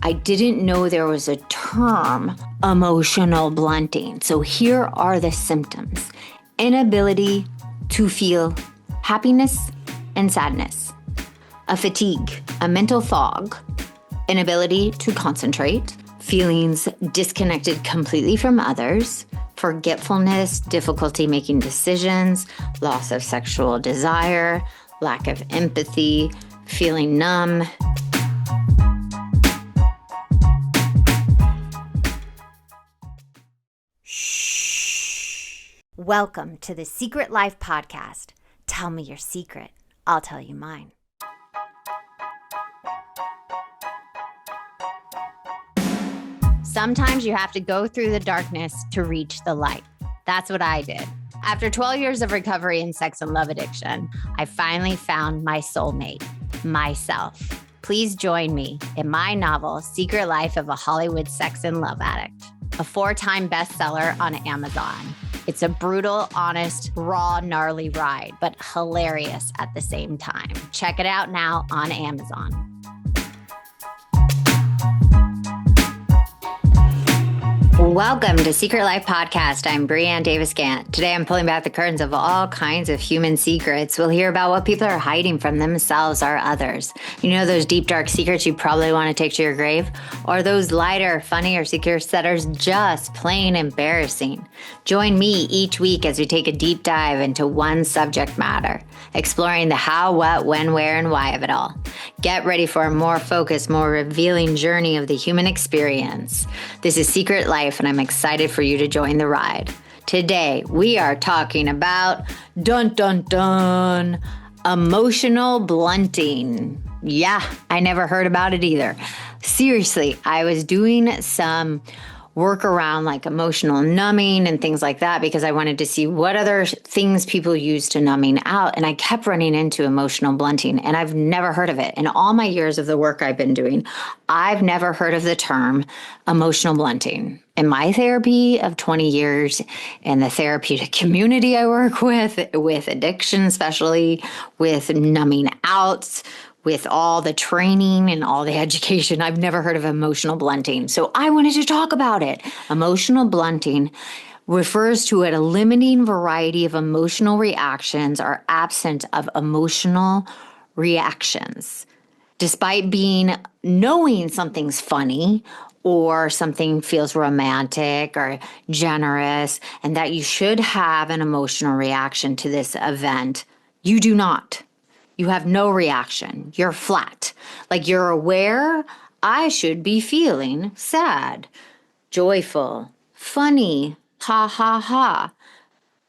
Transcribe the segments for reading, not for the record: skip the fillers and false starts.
I didn't know there was a term, emotional blunting. So here are the symptoms: inability to feel happiness and sadness, a fatigue, a mental fog, inability to concentrate, feelings disconnected completely from others, forgetfulness, difficulty making decisions, loss of sexual desire, lack of empathy, feeling numb. Shh. Welcome to the Secret Life Podcast. Tell me your secret. I'll tell you mine. Sometimes you have to go through the darkness to reach the light. That's what I did. After 12 years of recovery in sex and love addiction, I finally found my soulmate, myself. Please join me in my novel, Secret Life of a Hollywood Sex and Love Addict, a 4-time bestseller on Amazon. It's a brutal, honest, raw, gnarly ride, but hilarious at the same time. Check it out now on Amazon. Welcome to Secret Life Podcast. I'm Brianne Davis-Gantt. Today I'm pulling back the curtains of all kinds of human secrets. We'll hear about what people are hiding from themselves or others. You know those deep, dark secrets you probably want to take to your grave? Or those lighter, funnier secrets that are just plain embarrassing? Join me each week as we take a deep dive into one subject matter, exploring the how, what, when, where, and why of it all. Get ready for a more focused, more revealing journey of the human experience. This is Secret Life, and I'm excited for you to join the ride. Today, we are talking about dun dun dun, emotional blunting. Yeah, I never heard about it either. Seriously, I was doing some work around like emotional numbing and things like that because I wanted to see what other things people use to numbing out. And I kept running into emotional blunting, and I've never heard of it. In all my years of the work I've been doing, I've never heard of the term emotional blunting. In my therapy of 20 years, in the therapeutic community I work with addiction, especially with numbing out, with all the training and all the education, I've never heard of emotional blunting. So I wanted to talk about it. Emotional blunting refers to a limiting variety of emotional reactions or absence of emotional reactions. Despite knowing something's funny or something feels romantic or generous and that you should have an emotional reaction to this event, you do not. You have no reaction. You're flat. Like you're aware, I should be feeling sad, joyful, funny, ha ha ha,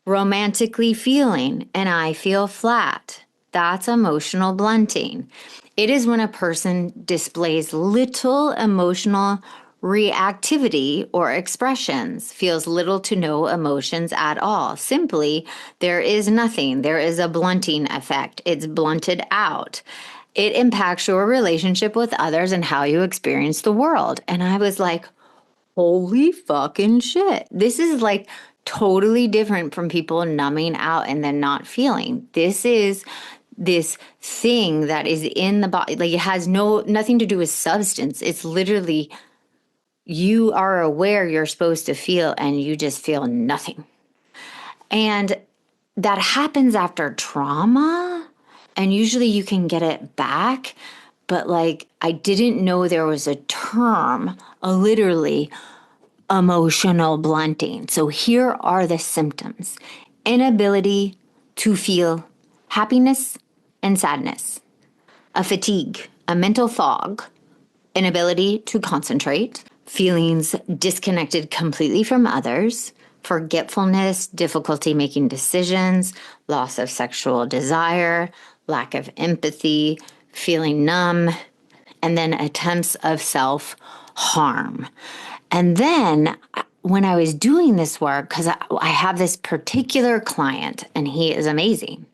romantically feeling, and I feel flat. That's emotional blunting. It is when a person displays little emotional reactivity or expressions, feels little to no emotions at all. Simply, there is nothing. There is a blunting effect. It's blunted out. It impacts your relationship with others and how you experience the world. And I was like, holy fucking shit. This is like totally different from people numbing out and then not feeling. This is this thing that is in the body. Like it has nothing to do with substance. It's literally you are aware you're supposed to feel and you just feel nothing. And that happens after trauma. And usually you can get it back. But like, I didn't know there was a term, literally emotional blunting. So here are the symptoms: inability to feel happiness and sadness, a fatigue, a mental fog, inability to concentrate, feelings disconnected completely from others, forgetfulness, difficulty making decisions, loss of sexual desire, lack of empathy, feeling numb, and then attempts of self-harm. And then when I was doing this work, because I have this particular client and he is amazing,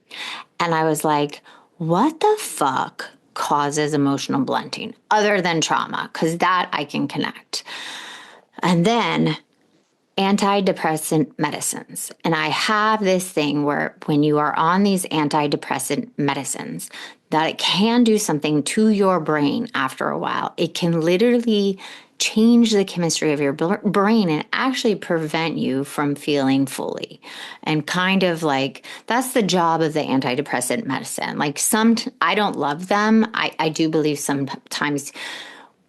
and I was like, what the fuck causes emotional blunting other than trauma? Because that I can connect. And then antidepressant medicines. And I have this thing where when you are on these antidepressant medicines, that it can do something to your brain after a while. It can literally change the chemistry of your brain and actually prevent you from feeling fully. And kind of like, that's the job of the antidepressant medicine. Like I don't love them. I do believe sometimes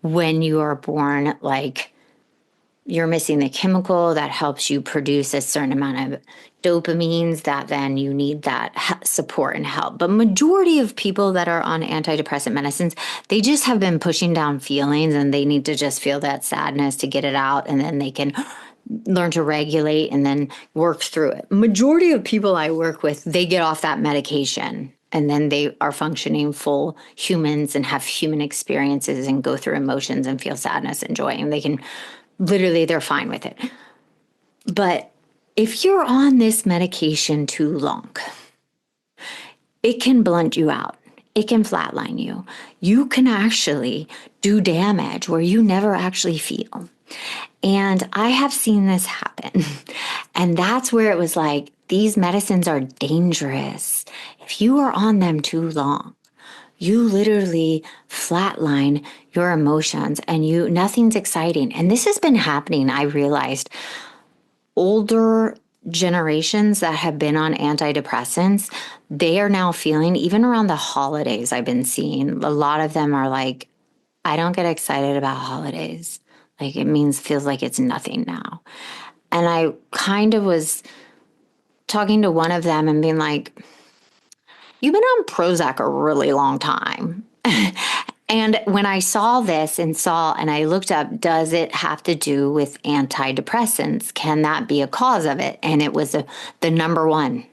when you are born, like you're missing the chemical that helps you produce a certain amount of dopamines that then you need that support and help. But majority of people that are on antidepressant medicines, they just have been pushing down feelings and they need to just feel that sadness to get it out, and then they can learn to regulate and then work through it. Majority of people I work with, they get off that medication and then they are functioning full humans and have human experiences and go through emotions and feel sadness and joy, and they can literally, they're fine with it. But if you're on this medication too long, it can blunt you out. It can flatline you. You can actually do damage where you never actually feel. And I have seen this happen. And that's where it was like, these medicines are dangerous. If you are on them too long, you literally flatline your emotions and nothing's exciting. And this has been happening, I realized. Older generations that have been on antidepressants, they are now feeling, even around the holidays, I've been seeing, a lot of them are like, I don't get excited about holidays. Like feels like it's nothing now. And I kind of was talking to one of them and being like, you've been on Prozac a really long time. And when I saw this and I looked up, does it have to do with antidepressants? Can that be a cause of it? And it was the number one.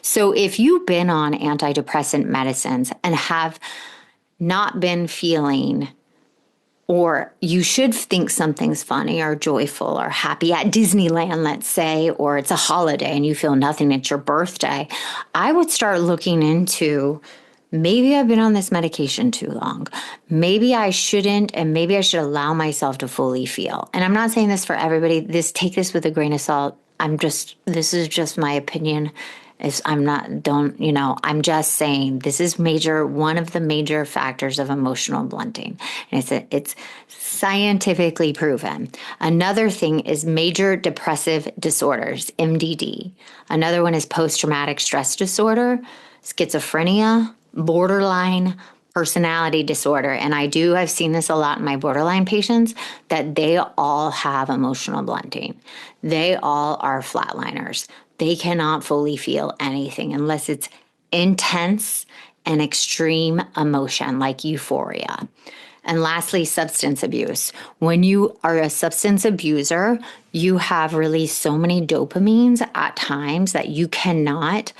So if you've been on antidepressant medicines and have not been feeling, or you should think something's funny or joyful or happy at Disneyland, let's say, or it's a holiday and you feel nothing, it's your birthday, I would start looking into, maybe I've been on this medication too long. Maybe I shouldn't, and maybe I should allow myself to fully feel. And I'm not saying this for everybody. Take this with a grain of salt. This is just my opinion. I'm just saying this is one of the major factors of emotional blunting. And it's scientifically proven. Another thing is major depressive disorders, MDD. Another one is post-traumatic stress disorder, schizophrenia, borderline personality disorder. And I've seen this a lot in my borderline patients, that they all have emotional blunting. They all are flatliners. They cannot fully feel anything unless it's intense and extreme emotion like euphoria. And lastly, substance abuse. When you are a substance abuser, you have released so many dopamines at times that you cannot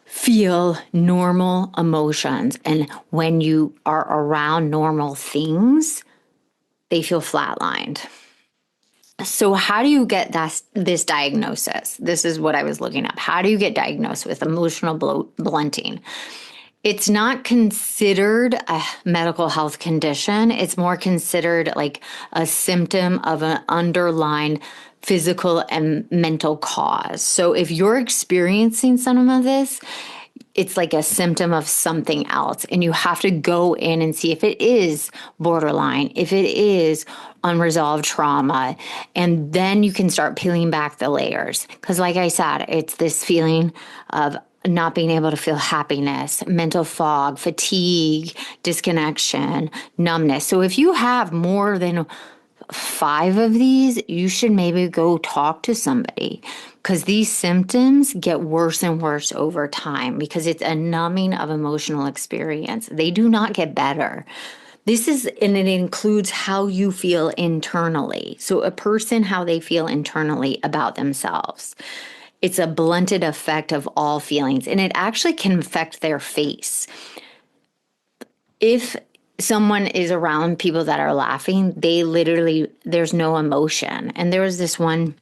feel normal emotions. And when you are around normal things, they feel flatlined. So how do you get this diagnosis? This is what I was looking up. How do you get diagnosed with emotional blunting? It's not considered a medical health condition. It's more considered like a symptom of an underlying physical and mental cause. So if you're experiencing some of this, it's like a symptom of something else. And you have to go in and see if it is borderline, if it is unresolved trauma. And then you can start peeling back the layers. Because like I said, it's this feeling of not being able to feel happiness, mental fog, fatigue, disconnection, numbness. So if you have more than 5 of these, you should maybe go talk to somebody, because these symptoms get worse and worse over time because it's a numbing of emotional experience. They do not get better. And it includes how you feel internally. So a person, how they feel internally about themselves. It's a blunted effect of all feelings, and it actually can affect their face. If someone is around people that are laughing, there's no emotion. And there was this one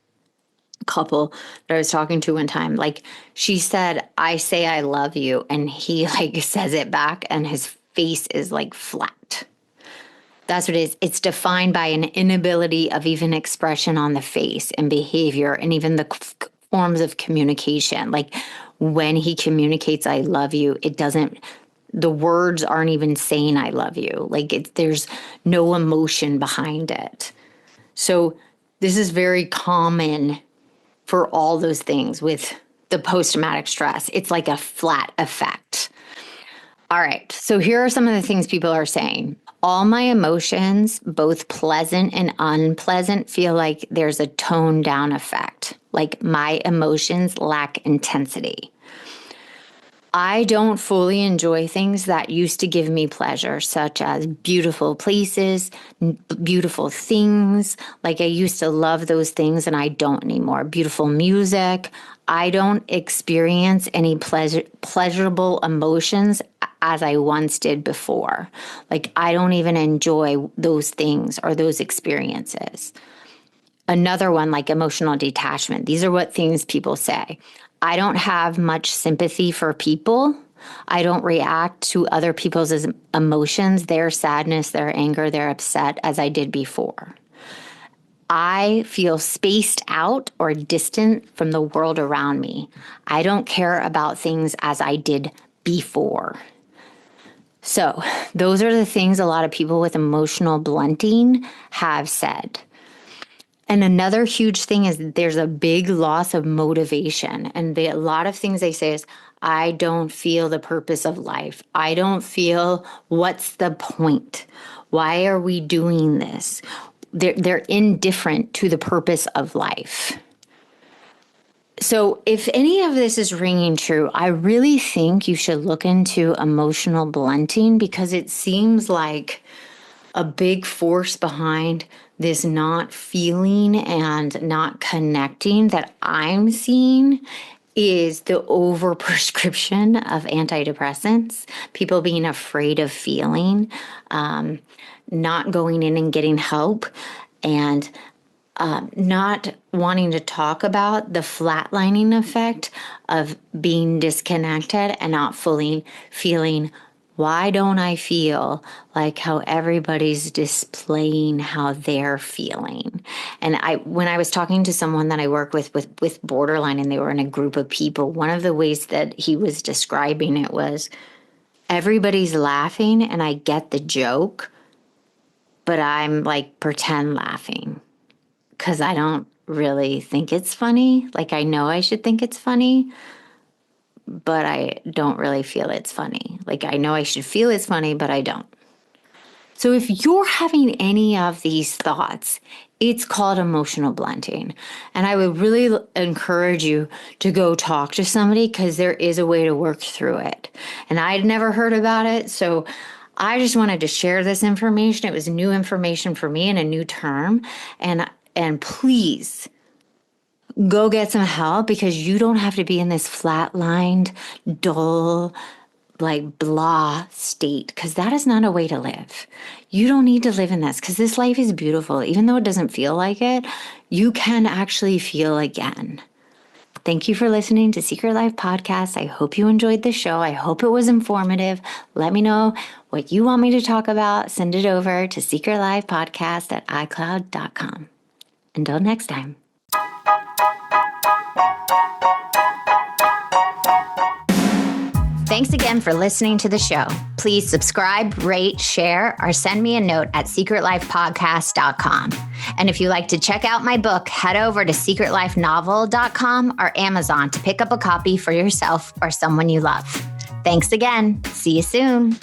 couple that I was talking to one time, like she said, I say I love you. And he like says it back and his face is like flat. That's what it is. It's defined by an inability of even expression on the face and behavior and even the forms of communication. Like when he communicates, I love you, the words aren't even saying I love you. Like there's no emotion behind it. So this is very common for all those things with the post-traumatic stress. It's like a flat effect. All right. So here are some of the things people are saying. All my emotions, both pleasant and unpleasant, feel like there's a toned down effect. Like my emotions lack intensity. I don't fully enjoy things that used to give me pleasure, such as beautiful places, beautiful things. Like I used to love those things and I don't anymore. Beautiful music. I don't experience any pleasurable emotions as I once did before. Like I don't even enjoy those things or those experiences. Another one, like emotional detachment. These are what things people say. I don't have much sympathy for people. I don't react to other people's emotions, their sadness, their anger, their upset, as I did before. I feel spaced out or distant from the world around me. I don't care about things as I did before. So those are the things a lot of people with emotional blunting have said. And another huge thing is there's a big loss of motivation. And a lot of things they say is, I don't feel the purpose of life. I don't feel what's the point? Why are we doing this? They're indifferent to the purpose of life. So if any of this is ringing true, I really think you should look into emotional blunting, because it seems like a big force behind this not feeling and not connecting that I'm seeing is the overprescription of antidepressants, people being afraid of feeling, not going in and getting help, and not wanting to talk about the flatlining effect of being disconnected and not fully feeling, why don't I feel like how everybody's displaying how they're feeling? And when I was talking to someone that I work with borderline, and they were in a group of people, one of the ways that he was describing it was, everybody's laughing and I get the joke, but I'm like pretend laughing because I don't really think it's funny. Like I know I should think it's funny, but I don't really feel it's funny. Like I know I should feel it's funny, but I don't. So if you're having any of these thoughts, it's called emotional blunting. And I would really encourage you to go talk to somebody, because there is a way to work through it. And I'd never heard about it. So I just wanted to share this information. It was new information for me and a new term. And please go get some help, because you don't have to be in this flatlined, dull, like blah state, because that is not a way to live. You don't need to live in this, because this life is beautiful. Even though it doesn't feel like it, you can actually feel again. Thank you for listening to Secret Life Podcast. I hope you enjoyed the show. I hope it was informative. Let me know what you want me to talk about. Send it over to secretlifepodcast@icloud.com. Until next time. Thanks again for listening to the show. Please subscribe, rate, share, or send me a note at secretlifepodcast.com. And if you like to check out my book, head over to secretlifenovel.com or Amazon to pick up a copy for yourself or someone you love. Thanks again. See you soon.